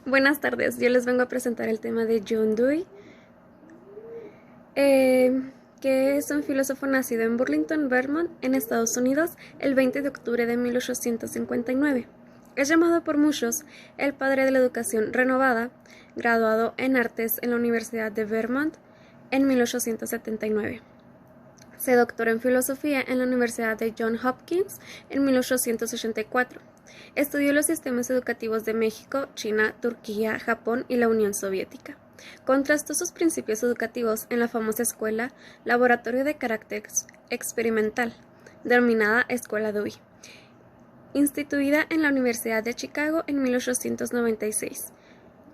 Buenas tardes, yo les vengo a presentar el tema de John Dewey, eh, que es un filósofo nacido en Burlington, Vermont, en Estados Unidos, el 20 de octubre de 1859. Es llamado por muchos el padre de la educación renovada, graduado en artes en la Universidad de Vermont en 1879. Se doctoró en filosofía en la Universidad de Johns Hopkins en 1884. Estudió los sistemas educativos de México, China, Turquía, Japón y la Unión Soviética. Contrastó sus principios educativos en la famosa escuela Laboratorio de Carácter Experimental, denominada Escuela Dewey, instituida en la Universidad de Chicago en 1896.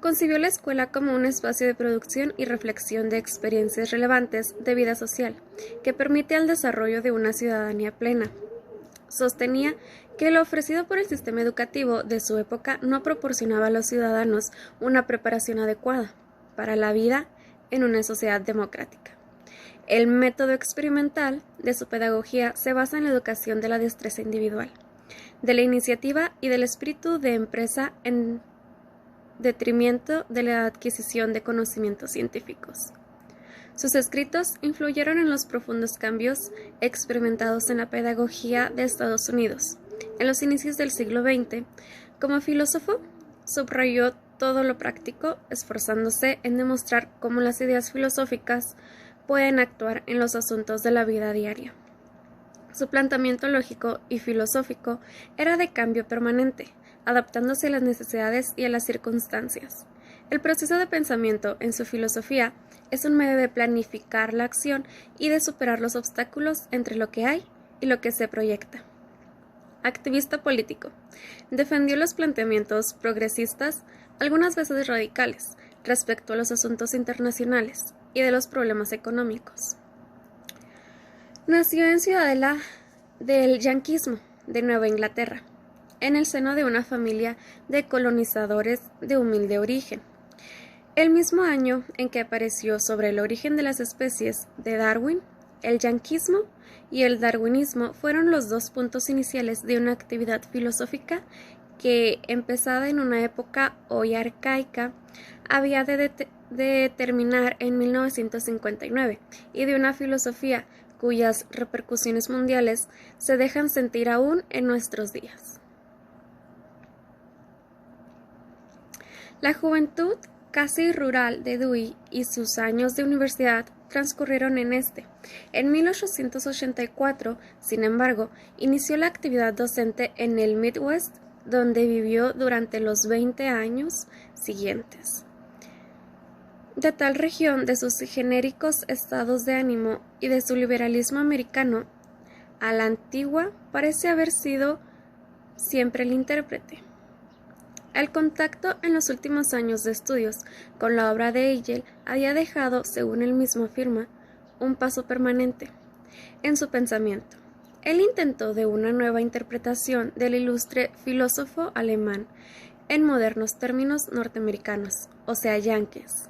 Concibió la escuela como un espacio de producción y reflexión de experiencias relevantes de vida social, que permite el desarrollo de una ciudadanía plena. Sostenía que lo ofrecido por el sistema educativo de su época no proporcionaba a los ciudadanos una preparación adecuada para la vida en una sociedad democrática. El método experimental de su pedagogía se basa en la educación de la destreza individual, de la iniciativa y del espíritu de empresa en detrimento de la adquisición de conocimientos científicos. Sus escritos influyeron en los profundos cambios experimentados en la pedagogía de Estados Unidos. En los inicios del siglo XX, como filósofo, subrayó todo lo práctico, esforzándose en demostrar cómo las ideas filosóficas pueden actuar en los asuntos de la vida diaria. Su planteamiento lógico y filosófico era de cambio permanente, adaptándose a las necesidades y a las circunstancias. El proceso de pensamiento en su filosofía es un medio de planificar la acción y de superar los obstáculos entre lo que hay y lo que se proyecta. Activista político. Defendió los planteamientos progresistas, algunas veces radicales, respecto a los asuntos internacionales y de los problemas económicos. Nació en Ciudadela del yanquismo de Nueva Inglaterra, en el seno de una familia de colonizadores de humilde origen. El mismo año en que apareció sobre el origen de las especies de Darwin, el yanquismo y el darwinismo fueron los dos puntos iniciales de una actividad filosófica que, empezada en una época hoy arcaica, había de terminar en 1959, y de una filosofía cuyas repercusiones mundiales se dejan sentir aún en nuestros días. La juventud casi rural de Dewey y sus años de universidad transcurrieron en este. En 1884, sin embargo, inició la actividad docente en el Midwest, donde vivió durante los 20 años siguientes. De tal región, de sus genéricos estados de ánimo y de su liberalismo americano, a la antigua parece haber sido siempre el intérprete. El contacto en los últimos años de estudios con la obra de Hegel había dejado, según él mismo afirma, un paso permanente en su pensamiento. Él intentó de una nueva interpretación del ilustre filósofo alemán en modernos términos norteamericanos, o sea, yanquis,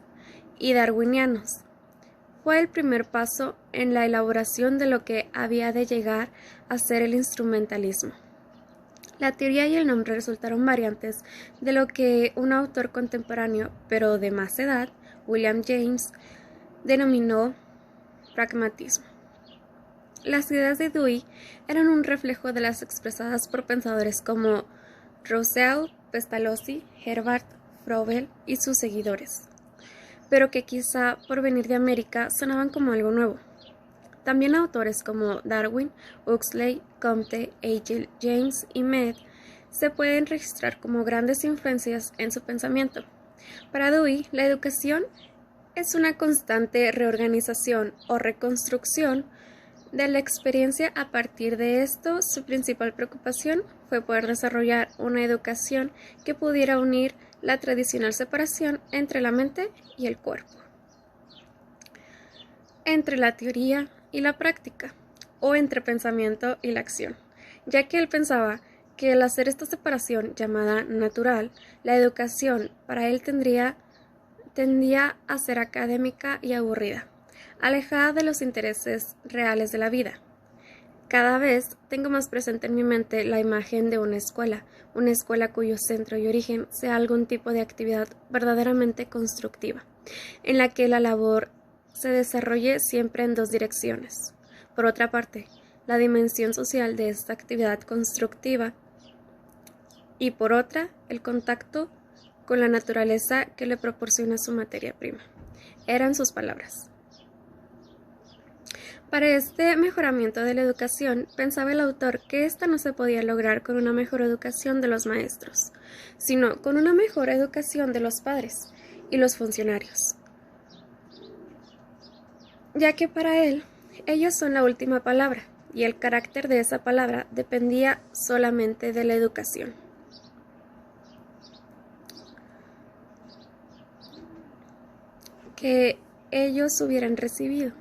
y darwinianos. Fue el primer paso en la elaboración de lo que había de llegar a ser el instrumentalismo. La teoría y el nombre resultaron variantes de lo que un autor contemporáneo, pero de más edad, William James, denominó pragmatismo. Las ideas de Dewey eran un reflejo de las expresadas por pensadores como Rousseau, Pestalozzi, Herbart, Froebel y sus seguidores, pero que quizá por venir de América sonaban como algo nuevo. También autores como Darwin, Huxley, Comte, Hegel, James y Mead se pueden registrar como grandes influencias en su pensamiento. Para Dewey, la educación es una constante reorganización o reconstrucción de la experiencia. A partir de esto, su principal preocupación fue poder desarrollar una educación que pudiera unir la tradicional separación entre la mente y el cuerpo, entre la teoría y la práctica, o entre pensamiento y la acción, ya que él pensaba que al hacer esta separación llamada natural, la educación para él tendía a ser académica y aburrida, alejada de los intereses reales de la vida. Cada vez tengo más presente en mi mente la imagen de una escuela cuyo centro y origen sea algún tipo de actividad verdaderamente constructiva, en la que la labor se desarrolle siempre en dos direcciones. Por otra parte, la dimensión social de esta actividad constructiva y por otra, el contacto con la naturaleza que le proporciona su materia prima. Eran sus palabras. Para este mejoramiento de la educación, pensaba el autor que ésta no se podía lograr con una mejor educación de los maestros, sino con una mejor educación de los padres y los funcionarios, ya que para él, ellos son la última palabra, y el carácter de esa palabra dependía solamente de la educación que ellos hubieran recibido.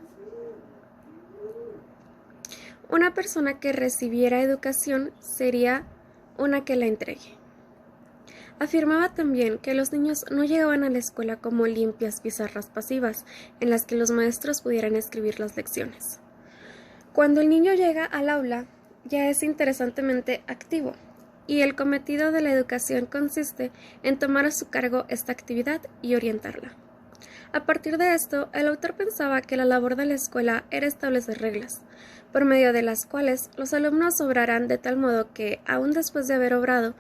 Una persona que recibiera educación sería una que la entregue. Afirmaba también que los niños no llegaban a la escuela como limpias pizarras pasivas en las que los maestros pudieran escribir las lecciones. Cuando el niño llega al aula, ya es interesantemente activo, y el cometido de la educación consiste en tomar a su cargo esta actividad y orientarla. A partir de esto, el autor pensaba que la labor de la escuela era establecer reglas, por medio de las cuales los alumnos obrarán de tal modo que, aun después de haber obrado,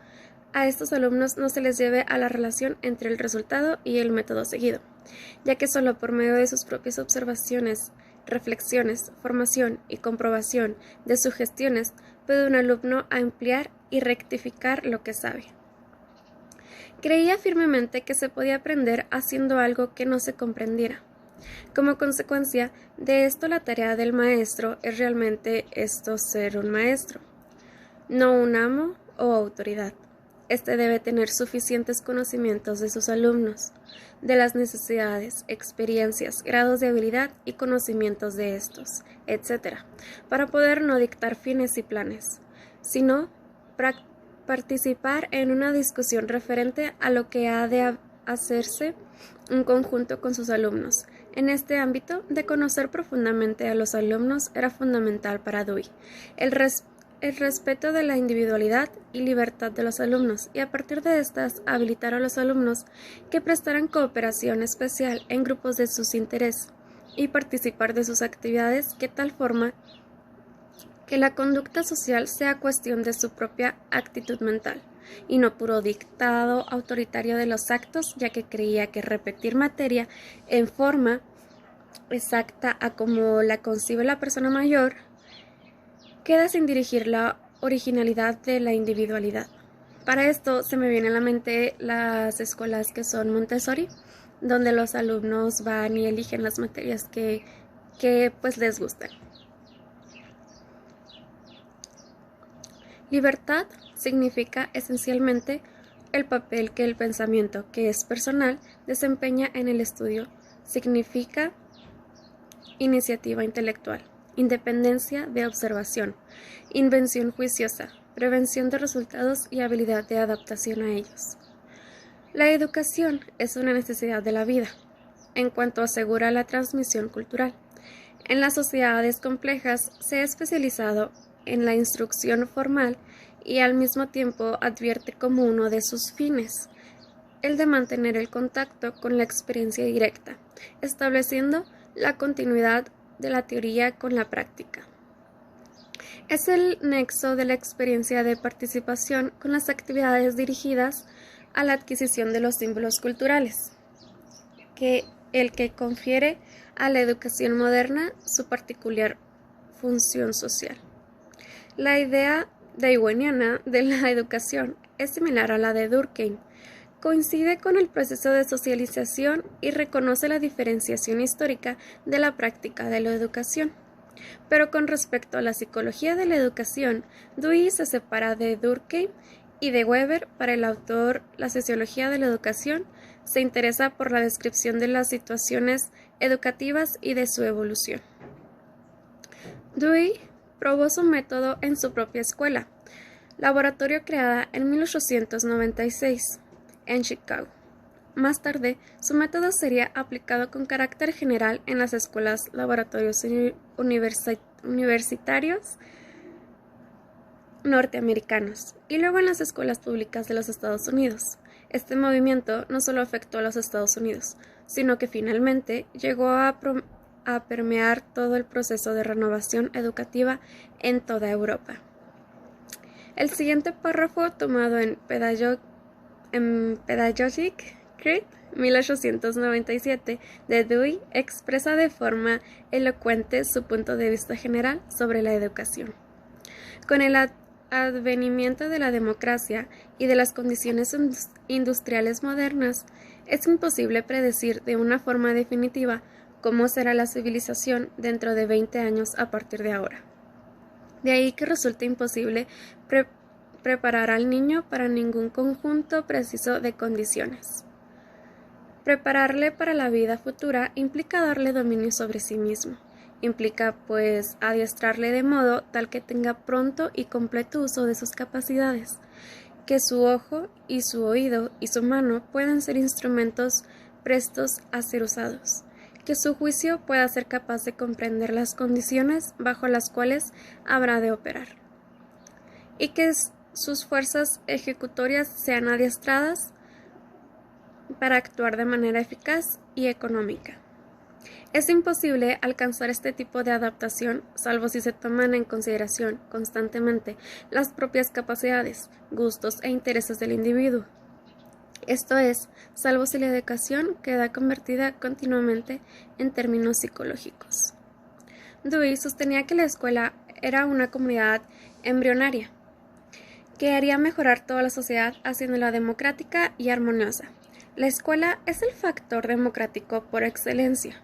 a estos alumnos no se les lleve a la relación entre el resultado y el método seguido, ya que solo por medio de sus propias observaciones, reflexiones, formación y comprobación de sugestiones puede un alumno ampliar y rectificar lo que sabe. Creía firmemente que se podía aprender haciendo algo que no se comprendiera. Como consecuencia de esto, la tarea del maestro es realmente ser un maestro, no un amo o autoridad. Este debe tener suficientes conocimientos de sus alumnos, de las necesidades, experiencias, grados de habilidad y conocimientos de estos, etc., para poder no dictar fines y planes, sino participar en una discusión referente a lo que ha de hacerse en conjunto con sus alumnos. En este ámbito, de conocer profundamente a los alumnos era fundamental para Dewey el respeto de la individualidad y libertad de los alumnos, y a partir de estas habilitar a los alumnos que prestaran cooperación especial en grupos de sus interés y participar de sus actividades de tal forma que la conducta social sea cuestión de su propia actitud mental, y no puro dictado autoritario de los actos, ya que creía que repetir materia en forma exacta a como la concibe la persona mayor queda sin dirigir la originalidad de la individualidad. Para esto se me viene a la mente las escuelas que son Montessori, donde los alumnos van y eligen las materias que pues les gustan. Libertad significa esencialmente el papel que el pensamiento, que es personal, desempeña en el estudio. Significa iniciativa intelectual, independencia de observación, invención juiciosa, prevención de resultados y habilidad de adaptación a ellos. La educación es una necesidad de la vida, en cuanto asegura la transmisión cultural. En las sociedades complejas se ha especializado en la instrucción formal y al mismo tiempo advierte como uno de sus fines el de mantener el contacto con la experiencia directa, estableciendo la continuidad de la teoría con la práctica. Es el nexo de la experiencia de participación con las actividades dirigidas a la adquisición de los símbolos culturales, que confiere a la educación moderna su particular función social. La idea deweyniana de la educación es similar a la de Durkheim. Coincide con el proceso de socialización y reconoce la diferenciación histórica de la práctica de la educación. Pero con respecto a la psicología de la educación, Dewey se separa de Durkheim y de Weber. Para el autor, la sociología de la educación se interesa por la descripción de las situaciones educativas y de su evolución. Dewey probó su método en su propia escuela, laboratorio creada en 1896 en Chicago. Más tarde, su método sería aplicado con carácter general en las escuelas laboratorios universitarios norteamericanos y luego en las escuelas públicas de los Estados Unidos. Este movimiento no solo afectó a los Estados Unidos, sino que finalmente llegó a permear todo el proceso de renovación educativa en toda Europa. El siguiente párrafo, tomado en Pedagogic Creed 1897 de Dewey, expresa de forma elocuente su punto de vista general sobre la educación. Con el advenimiento de la democracia y de las condiciones industriales modernas, es imposible predecir de una forma definitiva cómo será la civilización dentro de 20 años a partir de ahora. De ahí que resulta imposible preparar al niño para ningún conjunto preciso de condiciones. Prepararle para la vida futura implica darle dominio sobre sí mismo. Implica, pues, adiestrarle de modo tal que tenga pronto y completo uso de sus capacidades, que su ojo y su oído y su mano puedan ser instrumentos prestos a ser usados, que su juicio pueda ser capaz de comprender las condiciones bajo las cuales habrá de operar, y que sus fuerzas ejecutorias sean adiestradas para actuar de manera eficaz y económica. Es imposible alcanzar este tipo de adaptación salvo si se toman en consideración constantemente las propias capacidades, gustos e intereses del individuo. Esto es, salvo si la educación queda convertida continuamente en términos psicológicos. Dewey sostenía que la escuela era una comunidad embrionaria, que haría mejorar toda la sociedad haciéndola democrática y armoniosa. La escuela es el factor democrático por excelencia.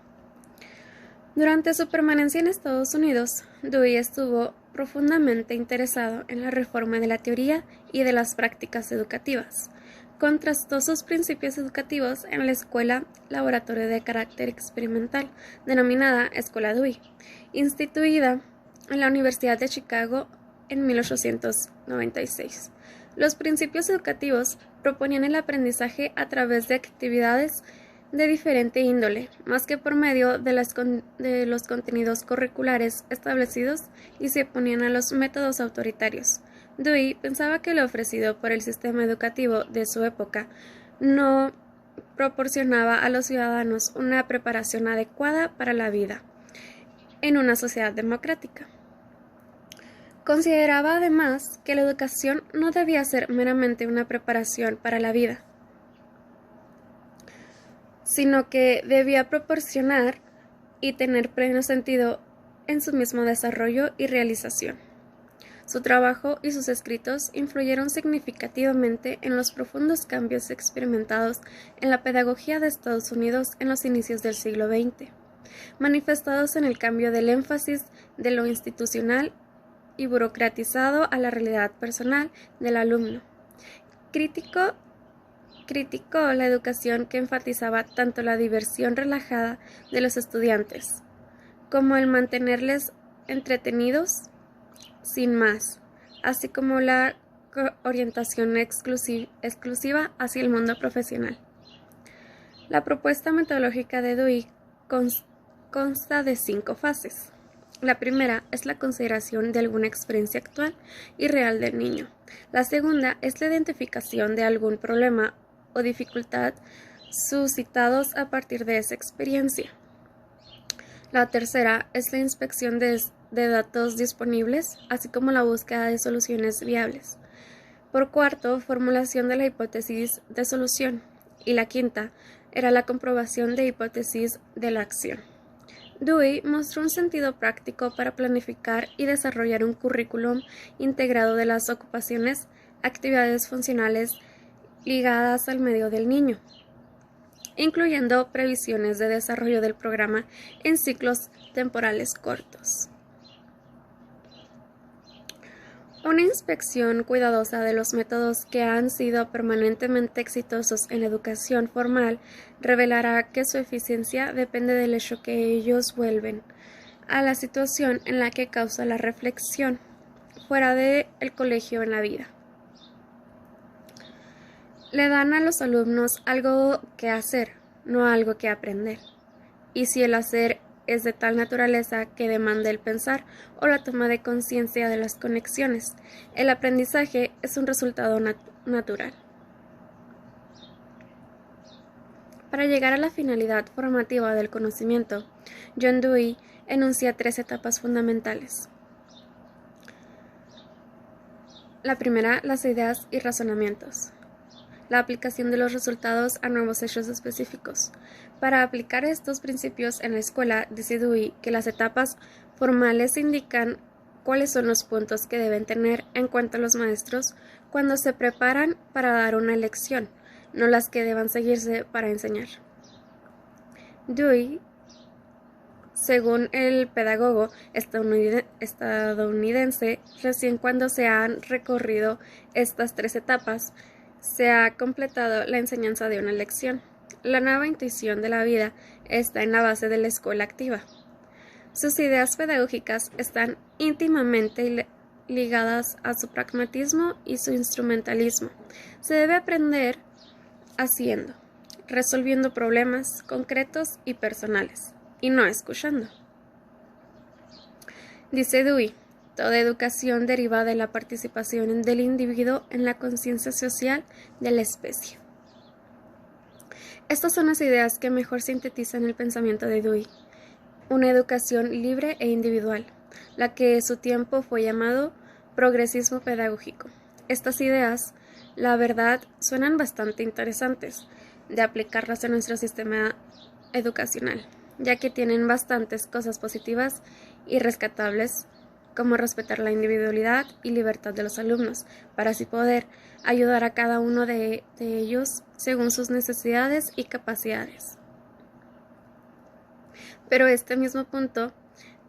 Durante su permanencia en Estados Unidos, Dewey estuvo profundamente interesado en la reforma de la teoría y de las prácticas educativas. Contrastó sus principios educativos en la escuela laboratorio de carácter experimental, denominada Escuela Dewey, instituida en la Universidad de Chicago en 1896. Los principios educativos proponían el aprendizaje a través de actividades de diferente índole, más que por medio de los contenidos curriculares establecidos, y se oponían a los métodos autoritarios. Dewey pensaba que lo ofrecido por el sistema educativo de su época no proporcionaba a los ciudadanos una preparación adecuada para la vida en una sociedad democrática. Consideraba además que la educación no debía ser meramente una preparación para la vida, sino que debía proporcionar y tener pleno sentido en su mismo desarrollo y realización. Su trabajo y sus escritos influyeron significativamente en los profundos cambios experimentados en la pedagogía de Estados Unidos en los inicios del siglo XX, manifestados en el cambio del énfasis de lo institucional y burocratizado a la realidad personal del alumno. Criticó la educación que enfatizaba tanto la diversión relajada de los estudiantes como el mantenerles entretenidos sin más, así como la orientación exclusiva hacia el mundo profesional. La propuesta metodológica de Dewey consta de 5 fases. La primera es la consideración de alguna experiencia actual y real del niño. La segunda es la identificación de algún problema o dificultad suscitados a partir de esa experiencia. La tercera es la inspección de datos disponibles, así como la búsqueda de soluciones viables. Por cuarto, formulación de la hipótesis de solución. Y la quinta era la comprobación de hipótesis de la acción. Dewey mostró un sentido práctico para planificar y desarrollar un currículum integrado de las ocupaciones, actividades funcionales ligadas al medio del niño, incluyendo previsiones de desarrollo del programa en ciclos temporales cortos. Una inspección cuidadosa de los métodos que han sido permanentemente exitosos en la educación formal revelará que su eficiencia depende del hecho que ellos vuelven a la situación en la que causa la reflexión, fuera del colegio en la vida. Le dan a los alumnos algo que hacer, no algo que aprender. Y si el hacer es de tal naturaleza que demanda el pensar o la toma de conciencia de las conexiones. El aprendizaje es un resultado natural. Para llegar a la finalidad formativa del conocimiento, John Dewey enuncia 3 etapas fundamentales. La primera, las ideas y razonamientos. La aplicación de los resultados a nuevos hechos específicos. Para aplicar estos principios en la escuela, dice Dewey que las etapas formales indican cuáles son los puntos que deben tener en cuenta los maestros cuando se preparan para dar una lección, no las que deban seguirse para enseñar. Dewey, según el pedagogo estadounidense, recién cuando se han recorrido estas 3 etapas, se ha completado la enseñanza de una lección. La nueva intuición de la vida está en la base de la escuela activa. Sus ideas pedagógicas están íntimamente ligadas a su pragmatismo y su instrumentalismo. Se debe aprender haciendo, resolviendo problemas concretos y personales, y no escuchando. Dice Dewey, toda educación deriva de la participación del individuo en la conciencia social de la especie. Estas son las ideas que mejor sintetizan el pensamiento de Dewey. Una educación libre e individual, la que en su tiempo fue llamado progresismo pedagógico. Estas ideas, la verdad, suenan bastante interesantes de aplicarlas en nuestro sistema educacional, ya que tienen bastantes cosas positivas y rescatables, como respetar la individualidad y libertad de los alumnos, para así poder ayudar a cada uno de ellos según sus necesidades y capacidades. Pero este mismo punto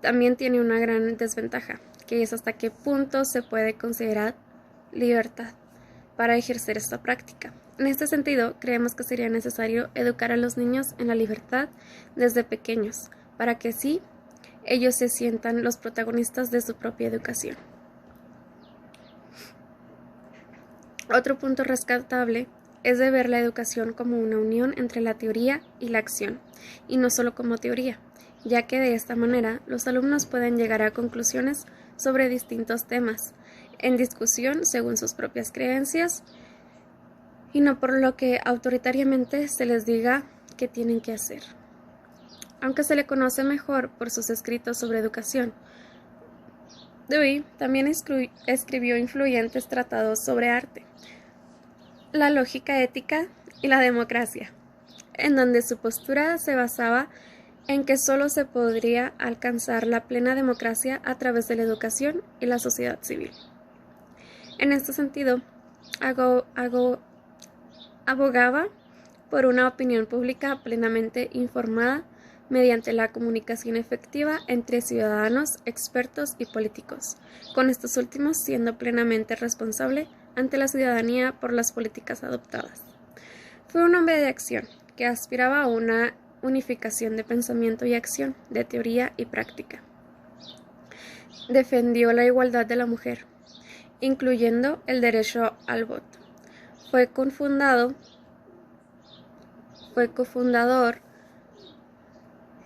también tiene una gran desventaja, que es hasta qué punto se puede considerar libertad para ejercer esta práctica. En este sentido, creemos que sería necesario educar a los niños en la libertad desde pequeños, para que así ellos se sientan los protagonistas de su propia educación. Otro punto rescatable es de ver la educación como una unión entre la teoría y la acción, y no solo como teoría, ya que de esta manera los alumnos pueden llegar a conclusiones sobre distintos temas, en discusión según sus propias creencias, y no por lo que autoritariamente se les diga que tienen que hacer. Aunque se le conoce mejor por sus escritos sobre educación, Dewey también escribió influyentes tratados sobre arte, la lógica ética y la democracia, en donde su postura se basaba en que solo se podría alcanzar la plena democracia a través de la educación y la sociedad civil. En este sentido, abogaba por una opinión pública plenamente informada mediante la comunicación efectiva entre ciudadanos, expertos y políticos, con estos últimos siendo plenamente responsable ante la ciudadanía por las políticas adoptadas. Fue un hombre de acción que aspiraba a una unificación de pensamiento y acción, de teoría y práctica. Defendió la igualdad de la mujer, incluyendo el derecho al voto. Fue cofundador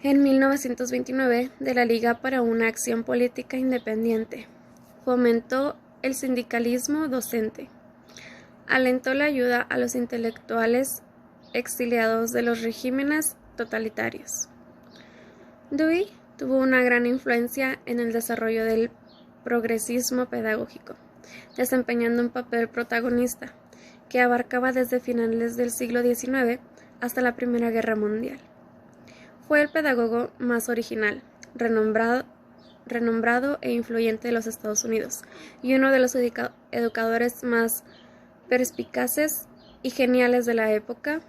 en 1929 de la Liga para una Acción Política Independiente. Fomentó el sindicalismo docente. Alentó la ayuda a los intelectuales exiliados de los regímenes totalitarios. Dewey tuvo una gran influencia en el desarrollo del progresismo pedagógico, desempeñando un papel protagonista que abarcaba desde finales del siglo XIX hasta la Primera Guerra Mundial. Fue el pedagogo más original, renombrado e influyente de los Estados Unidos, y uno de los educadores más perspicaces y geniales de la época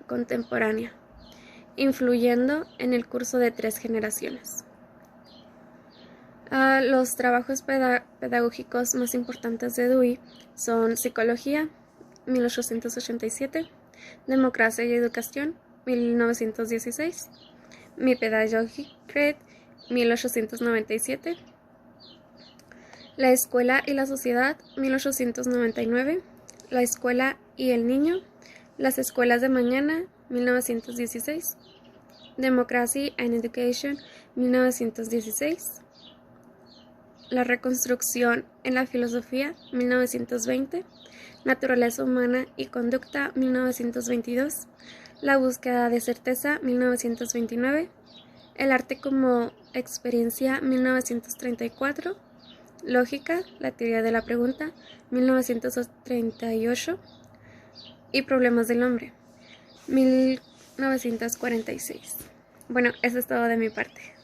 contemporánea, influyendo en el curso de 3 generaciones. Los trabajos pedagógicos más importantes de Dewey son Psicología, 1887, Democracia y Educación, 1916, Mi Pedagogic Creed, 1897, La Escuela y la Sociedad, 1899, La Escuela y el Niño, Las Escuelas de Mañana, 1916, Democracy and Education, 1916. La reconstrucción en la filosofía, 1920. Naturaleza humana y conducta, 1922. La búsqueda de certeza, 1929. El arte como experiencia, 1934. Lógica, la teoría de la pregunta, 1938. Y problemas del hombre, 1946. Bueno, eso es todo de mi parte.